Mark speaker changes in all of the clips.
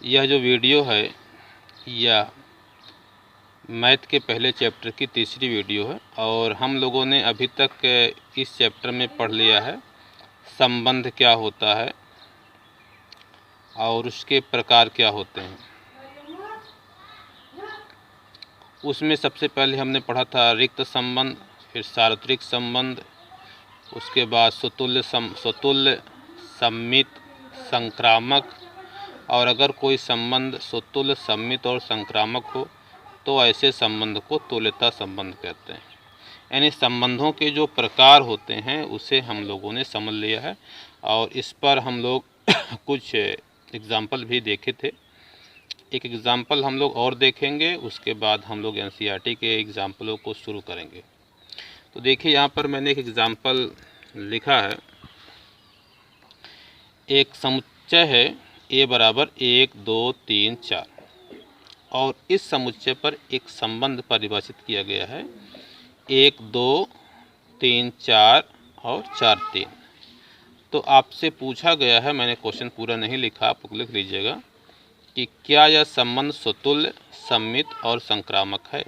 Speaker 1: यह जो वीडियो है यह मैथ के पहले चैप्टर की तीसरी वीडियो है और हम लोगों ने अभी तक इस चैप्टर में पढ़ लिया है संबंध क्या होता है और उसके प्रकार क्या होते हैं। उसमें सबसे पहले हमने पढ़ा था रिक्त संबंध, फिर सार्वत्रिक संबंध, उसके बाद स्वतुल्य सम्मित, संक्रामक, और अगर कोई संबंध स्वतुल्य, सम्मित और संक्रामक हो तो ऐसे संबंध को तुल्यता संबंध कहते हैं। यानी संबंधों के जो प्रकार होते हैं उसे हम लोगों ने समझ लिया है और इस पर हम लोग कुछ एग्जाम्पल भी देखे थे। एक एग्ज़ाम्पल हम लोग और देखेंगे, उसके बाद हम लोग एनसीईआरटी के एग्ज़ाम्पलों को शुरू करेंगे। तो देखिए यहाँ पर मैंने एक एग्ज़ाम्पल लिखा है। एक समुच्चय है A बराबर 1 2 3 4 और इस समुच्चय पर एक संबंध परिभाषित किया गया है 1 2 3 4 और 4 3। तो आपसे पूछा गया है, मैंने क्वेश्चन पूरा नहीं लिखा, आप लिख लीजिएगा कि क्या यह संबंध स्वतुल्य, सम्मित और संक्रामक है।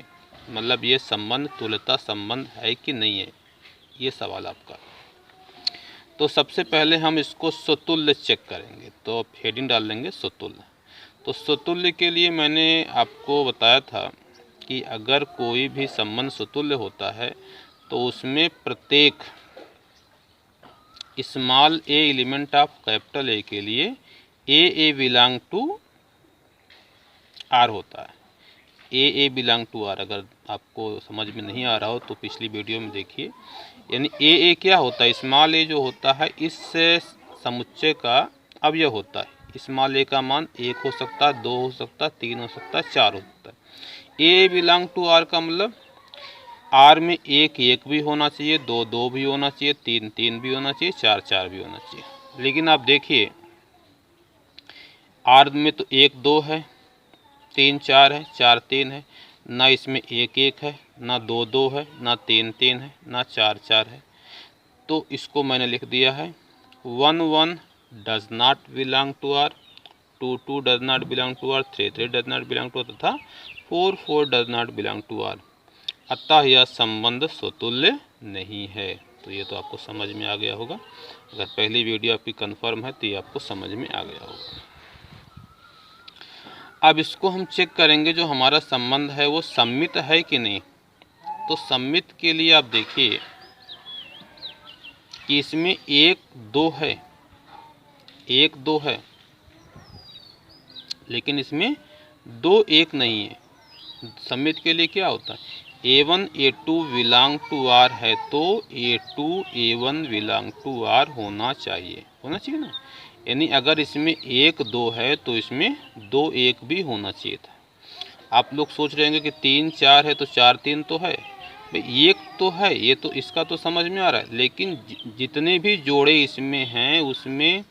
Speaker 1: मतलब ये संबंध तुल्यता संबंध है कि नहीं है, ये सवाल आपका। तो सबसे पहले हम इसको स्वतुल्य चेक करेंगे, तो आप हेडिंग डाल देंगे स्वतुल्य। तो स्वतुल्य के लिए मैंने आपको बताया था कि अगर कोई भी संबंध स्वतुल्य होता है तो उसमें प्रत्येक small A element of capital A के लिए ए बिलोंग टू आर होता है। ए बिलोंग टू आर, अगर आपको समझ में नहीं आ रहा हो तो पिछली वीडियो में देखिए। यानी ए क्या होता है, स्मॉल ए जो होता है इस समुच्चय का अवयव होता है। स्मॉल ए का मान 1 हो सकता है, 2 हो सकता है, 3 हो सकता है, 4 हो सकता है। ए बिलोंग टू आर का मतलब आर में 1 1 भी होना चाहिए, 2 2 भी होना चाहिए, 3 3 भी होना चाहिए, 4 4 भी होना चाहिए। लेकिन आप देखिए आर में तो 1 2 है, 3 4 है, 4 3 है, ना इसमें 1 1 है, ना 2 2 है, ना 3 3 है, ना 4 4 है। तो इसको मैंने लिख दिया है 1 1 does not belong to R, 2 2 does not belong to R, 3 3 does not belong to R तथा 4 4 does not belong to R. अतः यह संबंध स्वतुल्य नहीं है। तो ये तो आपको समझ में आ गया होगा। अगर पहली वीडियो आपकी कंफर्म है तो ये आपको समझ में आ गया होगा। अब इसको हम चेक करेंगे जो हमारा संबंध है वो सम्मित है कि नहीं। तो सम्मित के लिए आप देखिए कि इसमें 1 2 है, 1 2 है, लेकिन इसमें 2 1 नहीं है। सम्मित के लिए क्या होता है, A1 A2 belong to are है तो A2 A1 belong to are होना चाहिए ना। यानी अगर इसमें 1 2 है तो इसमें 2 1 भी होना चाहिए था। आप लोग सोच रहे होंगे कि 3 4 है तो 4 3 तो है, भाई 1 तो है, ये तो इसका तो समझ में आ रहा है। लेकिन जितने भी जोड़े इसमें हैं उसमें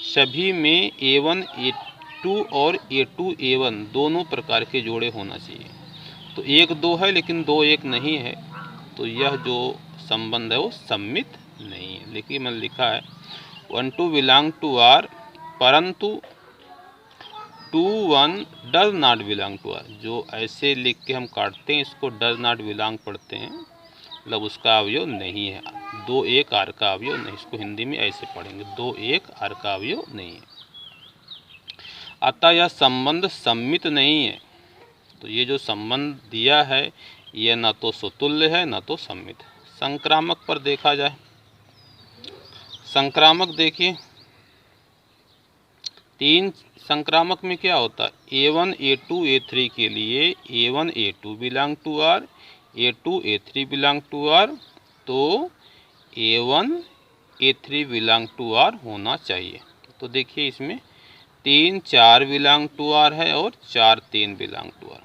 Speaker 1: सभी में A1 A2 और A2 A1 दोनों प्रकार के जोड़े होना चाहिए। तो 1 2 है लेकिन 2 1 नहीं है, तो यह जो संबंध है वो सम्मित नहीं है। देखिए मैंने लिखा है 1 2 बिलोंग टू आर परंतु 2 1 does not belong to R. जो ऐसे लिख के हम काटते हैं इसको डज नॉट बिलोंग पढ़ते हैं, मतलब उसका अवयव नहीं है। 2 1 आर का अवयव नहीं, इसको हिंदी में ऐसे पढ़ेंगे 2 1 आर का अवयव नहीं है। अतः यह संबंध सम्मित नहीं है। तो ये जो संबंध दिया है यह ना तो स्वतुल्य है ना तो सम्मित है। संक्रामक पर देखा जाए, संक्रामक देखिए 3 संक्रामक में क्या होता है, A1 A2 A3 के लिए A1 A2 belong to R, A2 A3 belong to R, तो A1 A3 belong to are होना चाहिए। तो देखिए इसमें 3 4 बिलोंग टू आर है और 4 3 बिलोंग टू आर।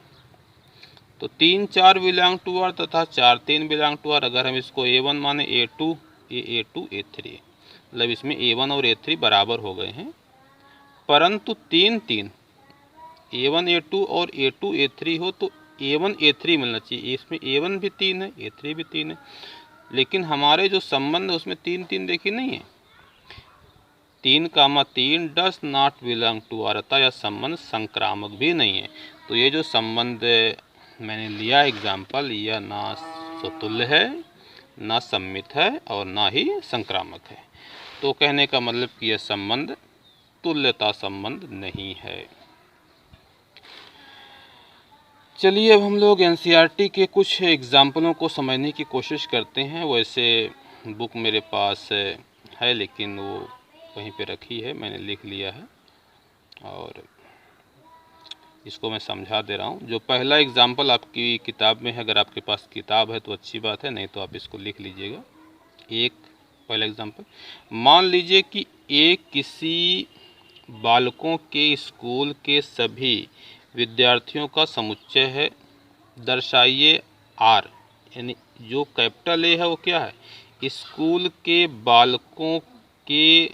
Speaker 1: तो 3 4 बिलोंग टू आर तथा 4 3 बिलोंग टू आर, अगर हम इसको A1 माने A2 A2 A3, मतलब इसमें A1 और A3 बराबर हो गए हैं। परंतु 3 3 A1 A2 और A2 A3 हो तो A1 A3 मिलना चाहिए। इसमें A1 भी 3 है, A3 भी 3 है, लेकिन हमारे जो संबंध है उसमें 3 3 देखिए नहीं है। 3,3 does not belong to R, अतः यह संबंध संक्रामक भी नहीं है। तो ये जो संबंध मैंने लिया एग्जाम्पल, यह ना स्वतुल्य है, ना सम्मित है और ना ही संक्रामक है। तो कहने का मतलब कि यह संबंध तुल्यता संबंध नहीं है। चलिए अब हम लोग एनसीईआरटी के कुछ एग्जाम्पलों को समझने की कोशिश करते हैं। वैसे बुक मेरे पास है लेकिन वो वहीं पे रखी है, मैंने लिख लिया है और इसको मैं समझा दे रहा हूँ। जो पहला एग्जाम्पल आपकी किताब में है, अगर आपके पास किताब है तो अच्छी बात है, नहीं तो आप इसको लिख लीजिएगा। एक पहला एग्जाम्पल, मान लीजिए कि एक किसी बालकों के स्कूल के सभी विद्यार्थियों का समुच्चय है। दर्शाइए आर, यानी जो कैपिटल ए है वो क्या है, स्कूल के बालकों के,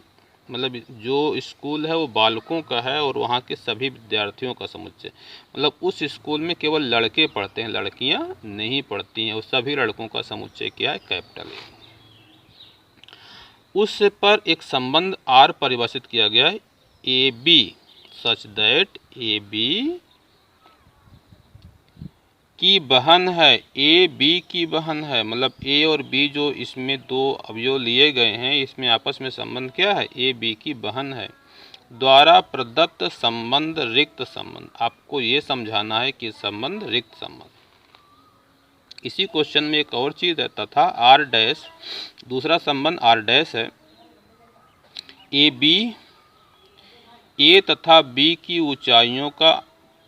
Speaker 1: मतलब जो स्कूल है वो बालकों का है और वहाँ के सभी विद्यार्थियों का समुच्चय, मतलब उस स्कूल में केवल लड़के पढ़ते हैं, लड़कियाँ नहीं पढ़ती हैं। उस सभी लड़कों का समुच्चय क्या है, कैपिटल ए। उस पर एक संबंध आर परिभाषित किया गया है, A B such that A B की बहन है, ए बी की बहन है, मतलब ए और बी जो इसमें दो अवयव लिए गए हैं, इसमें आपस में संबंध क्या है, ए बी की बहन है। द्वारा प्रदत्त संबंध रिक्त संबंध, आपको ये समझाना है कि संबंध रिक्त संबंध। इसी क्वेश्चन में एक और चीज़ है, तथा आर डैश, दूसरा संबंध आर डैश है, ए बी, ए तथा बी की ऊंचाइयों का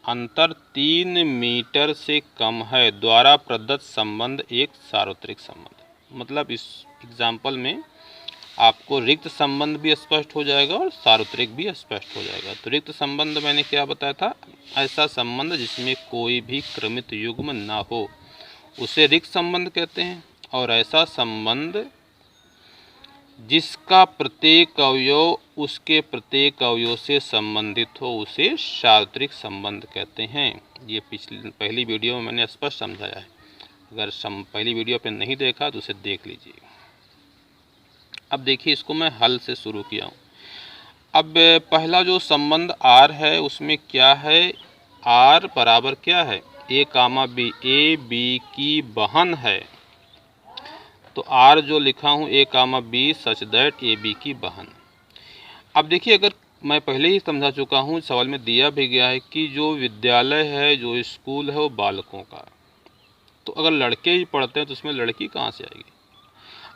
Speaker 1: अंतर 3 मीटर से कम है। द्वारा प्रदत्त संबंध एक सार्वत्रिक संबंध। मतलब इस एग्जाम्पल में आपको रिक्त संबंध भी स्पष्ट हो जाएगा और सार्वत्रिक भी स्पष्ट हो जाएगा। तो रिक्त संबंध मैंने क्या बताया था, ऐसा संबंध जिसमें कोई भी क्रमित युग्म ना हो उसे रिक्त संबंध कहते हैं, और ऐसा संबंध जिसका प्रत्येक अवयव उसके प्रत्येक अवयव से संबंधित हो उसे सार्वत्रिक संबंध कहते हैं। ये पहली वीडियो में मैंने स्पष्ट समझाया है, अगर पहली वीडियो पे नहीं देखा तो उसे देख लीजिए। अब देखिए, इसको मैं हल से शुरू किया हूँ। अब पहला जो संबंध आर है उसमें क्या है, आर बराबर क्या है, ए कामा बी, ए बी की बहन है। तो आर जो लिखा हूँ A comma B such that A B की बहन। अब देखिए, अगर मैं पहले ही समझा चुका हूँ, सवाल में दिया भी गया है कि जो विद्यालय है, जो स्कूल है वो बालकों का है। तो अगर लड़के ही पढ़ते हैं तो उसमें लड़की कहाँ से आएगी,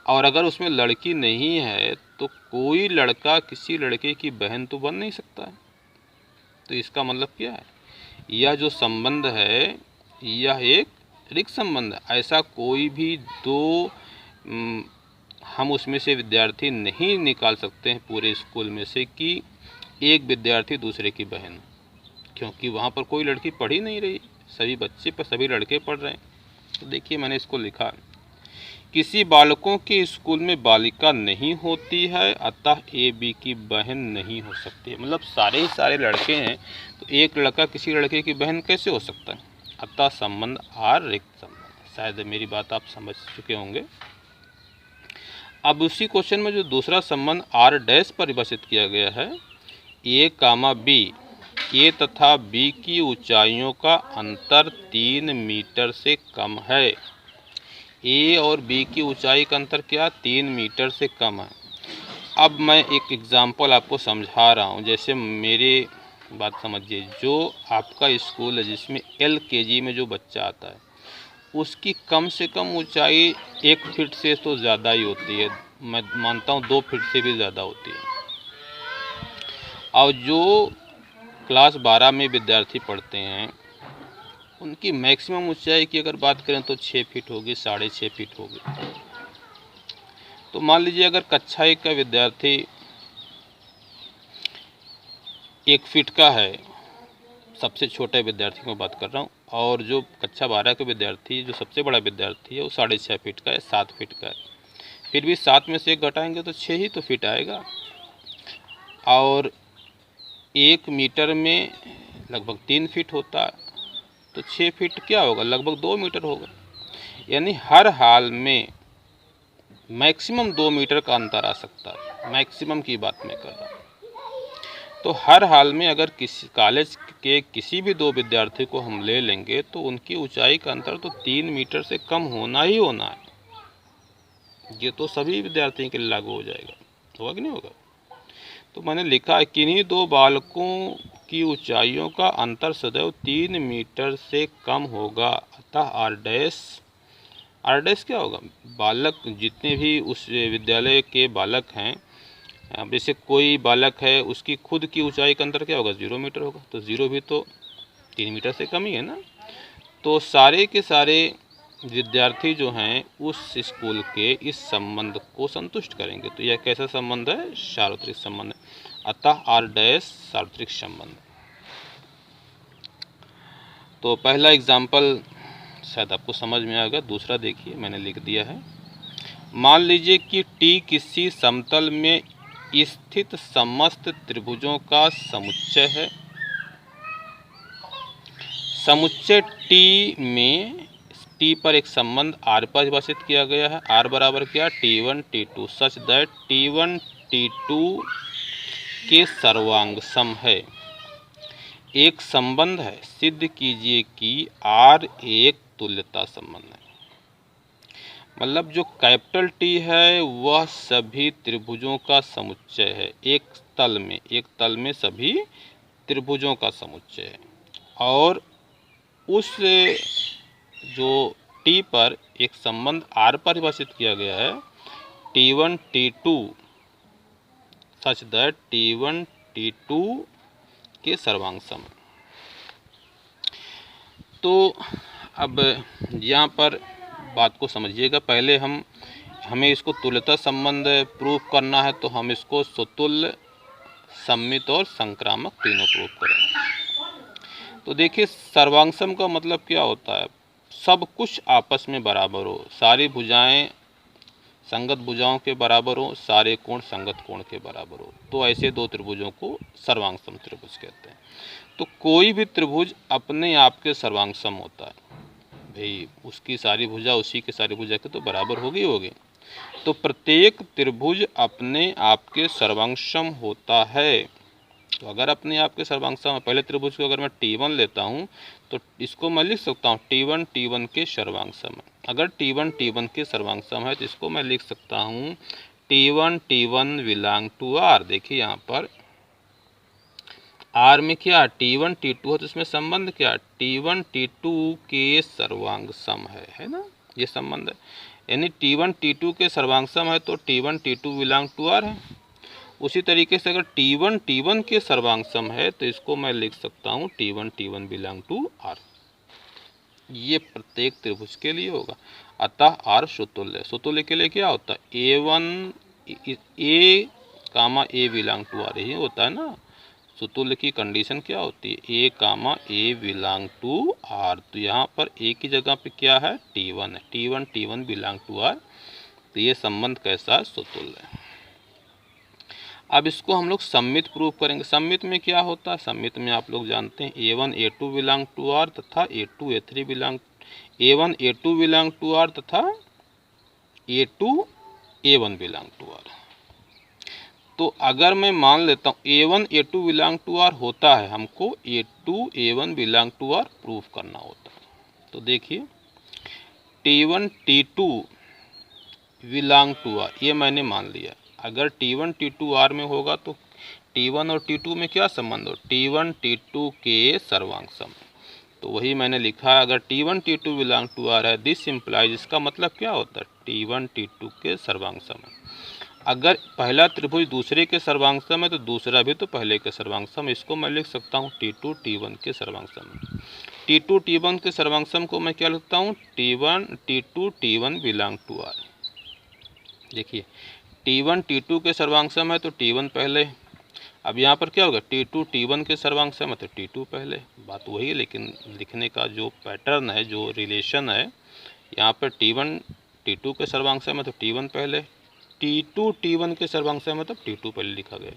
Speaker 1: और अगर उसमें लड़की नहीं है तो कोई लड़का किसी लड़के की बहन तो बन नहीं सकता है। तो इसका मतलब क्या है, यह जो संबंध है यह एक रिक्त संबंध है। ऐसा कोई भी दो हम उसमें से विद्यार्थी नहीं निकाल सकते हैं पूरे स्कूल में से कि एक विद्यार्थी दूसरे की बहन, क्योंकि वहाँ पर कोई लड़की पढ़ ही नहीं रही, सभी बच्चे पर सभी लड़के पढ़ रहे हैं। तो देखिए मैंने इसको लिखा, किसी बालकों के स्कूल में बालिका नहीं होती है, अतः ए बी की बहन नहीं हो सकती। मतलब सारे ही सारे लड़के हैं तो एक लड़का किसी लड़के की बहन कैसे हो सकता है, अतः संबंध आर रिक्त संबंध। शायद मेरी बात आप समझ चुके होंगे। अब उसी क्वेश्चन में जो दूसरा संबंध आर डैश परिभाषित किया गया है, ए कामा बी, ए तथा बी की ऊंचाइयों का अंतर 3 मीटर से कम है। ए और बी की ऊंचाई का अंतर क्या, 3 मीटर से कम है। अब मैं एक एग्जांपल आपको समझा रहा हूँ, जैसे मेरे बात समझिए, जो आपका स्कूल है जिसमें LKG में जो बच्चा आता है उसकी कम से कम ऊंचाई 1 फीट से तो ज़्यादा ही होती है, मैं मानता हूँ 2 फीट से भी ज़्यादा होती है। और जो क्लास 12 में विद्यार्थी पढ़ते हैं उनकी मैक्सिमम ऊंचाई की अगर बात करें तो 6 फीट होगी, 6.5 फीट होगी। तो मान लीजिए अगर कक्षा 1 का विद्यार्थी 1 फीट का है, सबसे छोटे विद्यार्थी की बात कर रहा हूँ, और जो कक्षा 12 के विद्यार्थी जो सबसे बड़ा विद्यार्थी है वो 6.5 फीट का है, 7 फीट का है। फिर भी 7 में से 1 घटाएंगे तो 6 ही तो फीट आएगा। और 1 मीटर में लगभग 3 फीट होता है, तो 6 फीट क्या होगा, लगभग 2 मीटर होगा। यानी हर हाल में मैक्सिमम 2 मीटर का अंतर आ सकता है, मैक्सिमम की बात मैं कर रहा हूँ। तो हर हाल में अगर किसी कॉलेज के किसी भी दो विद्यार्थी को हम ले लेंगे तो उनकी ऊंचाई का अंतर तो 3 मीटर से कम होना ही होना है। ये तो सभी विद्यार्थियों के लिए लागू हो जाएगा, होगा कि नहीं होगा। तो मैंने लिखा है किन्हीं दो बालकों की ऊंचाइयों का अंतर सदैव 3 मीटर से कम होगा, अतः आर डैश क्या होगा, बालक जितने भी उस विद्यालय के बालक हैं, अब जैसे कोई बालक है उसकी खुद की ऊंचाई का अंतर क्या होगा, 0 मीटर होगा, तो 0 भी तो 3 मीटर से कम ही है ना। तो सारे के सारे विद्यार्थी जो हैं उस स्कूल के इस संबंध को संतुष्ट करेंगे। तो यह कैसा संबंध है, सार्वत्रिक संबंध है, अतः आर डैश सार्वत्रिक संबंध। तो पहला एग्जाम्पल शायद आपको समझ में आएगा। दूसरा देखिए मैंने लिख दिया है। मान लीजिए कि टी किसी समतल में स्थित समस्त त्रिभुजों का समुच्चय है। समुच्चय टी में टी पर एक संबंध आर परिभाषित किया गया है। आर बराबर क्या, T1 T2 such that T1 T2 के सर्वांग सम है। एक संबंध है, सिद्ध कीजिए कि आर एक तुल्यता संबंध है। मतलब जो कैपिटल टी है वह सभी त्रिभुजों का समुच्चय है। एक तल में सभी त्रिभुजों का समुच्चय है। और उस जो टी पर एक संबंध आर परिभाषित किया गया है, T1 T2 such that T1 T2 के सर्वांग सम। तो अब यहाँ पर बात को समझिएगा। पहले हमें इसको तुल्यता संबंध प्रूफ करना है, तो हम इसको सुतुल्य, सममित और संक्रामक तीनों प्रूफ करेंगे। तो देखिए सर्वांग सम का मतलब क्या होता है, सब कुछ आपस में बराबर हो, सारी भुजाएं संगत भुजाओं के बराबर हो, सारे कोण संगत कोण के बराबर हो, तो ऐसे दो त्रिभुजों को सर्वांग सम त्रिभुज कहते हैं। तो कोई भी त्रिभुज अपने आप के सर्वांग सम होता है भाई, उसकी सारी भुजा उसी की सारी भुजा के तो बराबर होगी। तो प्रत्येक त्रिभुज अपने आप के सर्वांग सम होता है। तो अगर अपने आप के सर्वांग सम, पहले त्रिभुज को अगर मैं T1 लेता हूँ तो इसको मैं लिख सकता हूँ T1 T1 के सर्वांग सम है। अगर T1 T1 के सर्वांग सम है तो इसको मैं लिख सकता हूँ T1 T1 belong to R। देखिए यहाँ पर R में क्या T1 T2 है, तो इसमें संबंध क्या T1 T2 के सर्वांग सम है ना, ये संबंध है। यानी T1 T2 के सर्वांग सम है तो T1 T2 belong to R है। उसी तरीके से अगर T1 T1 के सर्वांग सम है तो इसको मैं लिख सकता हूँ T1 T1 belong to R। ये प्रत्येक त्रिभुज के लिए होगा। अतः R सुतुल्य। सुतुल्य के लिए क्या होता है, A comma A belong to R, यही होता है ना। सुतुल्य की कंडीशन क्या होती है, A comma A belong to R। तो यहाँ पर A की जगह पे क्या है, T1 है, T1 T1 belong to R। तो ये संबंध कैसा है, सुतुल्य है। अब इसको हम लोग सममित प्रूफ करेंगे। सममित में क्या होता है, सममित में आप लोग जानते हैं A1 A2 belong to R तथा A2 A3 belong, A1 A2 belong to R तथा A2 A1 belong to R। तो अगर मैं मान लेता हूँ A1 A2 belong to R होता है, हमको A2 A1 belong to R proof करना होता है। तो देखिए T1 T2 belong to R ये मैंने मान लिया। अगर T1 T2 R में होगा तो T1 और T2 में क्या संबंध हो, T1 T2 के सर्वांग सम। तो वही मैंने लिखा है, अगर T1 T2 belong to R है, दिस इम्प्लाइज, इसका मतलब क्या होता है, T1 T2 के सर्वांग सम है। अगर पहला त्रिभुज दूसरे के सर्वांग सम है तो दूसरा भी तो पहले के सर्वांग सम। इसको मैं लिख सकता हूँ T2 T1 के सर्वांग सम। T2 T1 के सर्वांग सम को मैं क्या लिखता हूँ, T2 T1 belong to R। देखिए T1 T2 के सर्वांग सम है तो T1 पहले। अब यहाँ पर क्या होगा, T2 T1 के सर्वांग सम है तो T2 पहले। बात वही है, लेकिन लिखने का जो पैटर्न है, जो रिलेशन है, यहाँ पर T1 T2 के सर्वांग सम है तो T1 पहले, T2 T1 के सर्वांग सम है तो T2 पहले लिखा गया।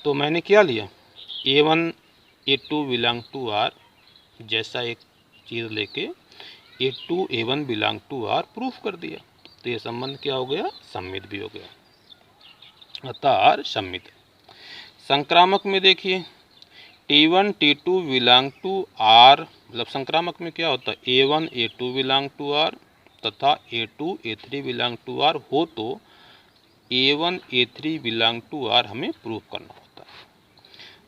Speaker 1: तो मैंने क्या लिया, A1 A2 belong to R जैसा एक चीज़ लेके A2 A1 belong to R proof कर दिया। तो ये संबंध क्या हो गया, सममित भी हो गया, अतः R सममित है। संक्रामक में देखिए T1 T2 belong to R, मतलब संक्रामक में क्या होता है, A1 A2 belong to R तथा A2 A3 belong to R हो तो A1 A3 belong to R हमें प्रूव करना होता है।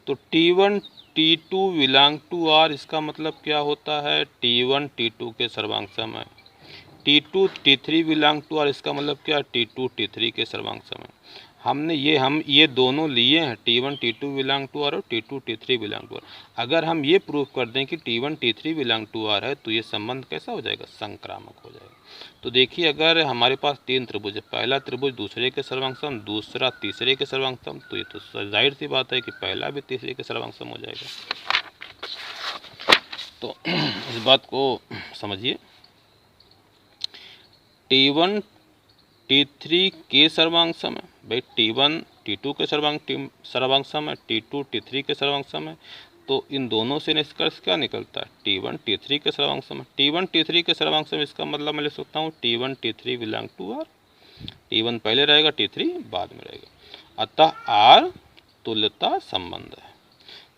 Speaker 1: तो T1 T2 belong to R, इसका मतलब क्या होता है, T1 T2 के सर्वांग सम है। T2 T3 belong to R, इसका मतलब क्या, T2 T3 के सर्वांग सम है। हम ये दोनों लिए हैं, T1 T2 belong to R और T2 T3 belong to R। अगर हम ये प्रूव कर दें कि T1 T3 belong to R है तो ये संबंध कैसा हो जाएगा, संक्रामक हो जाएगा। तो देखिए अगर हमारे पास तीन त्रिभुज है, पहला त्रिभुज दूसरे के सर्वांग सम, दूसरा तीसरे के सर्वांग सम, तो ये तो जाहिर सी बात है कि पहला भी तीसरे के सर्वांग सम हो जाएगा। तो इस बात को समझिए, T1 T3 के सर्वांग सम है, भाई T1 T2 के सर्वांग सम है, T2 T3 के सर्वांग सम है, तो इन दोनों से निष्कर्ष क्या निकलता है, T1 T3 के सर्वांग सम है। T1 T3 के सर्वांग सम, इसका मतलब मैं लिख सकता हूँ T1 T3 belong to R, T1 पहले रहेगा, T3 बाद में रहेगा, अतः R तुल्यता संबंध है।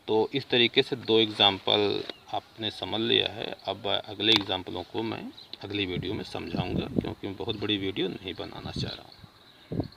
Speaker 1: तो इस तरीके से दो एग्जाम्पल आपने समझ लिया है। अब अगले एग्जाम्पलों को मैं अगली वीडियो में समझाऊंगा, क्योंकि मैं बहुत बड़ी वीडियो नहीं बनाना चाह रहा हूँ।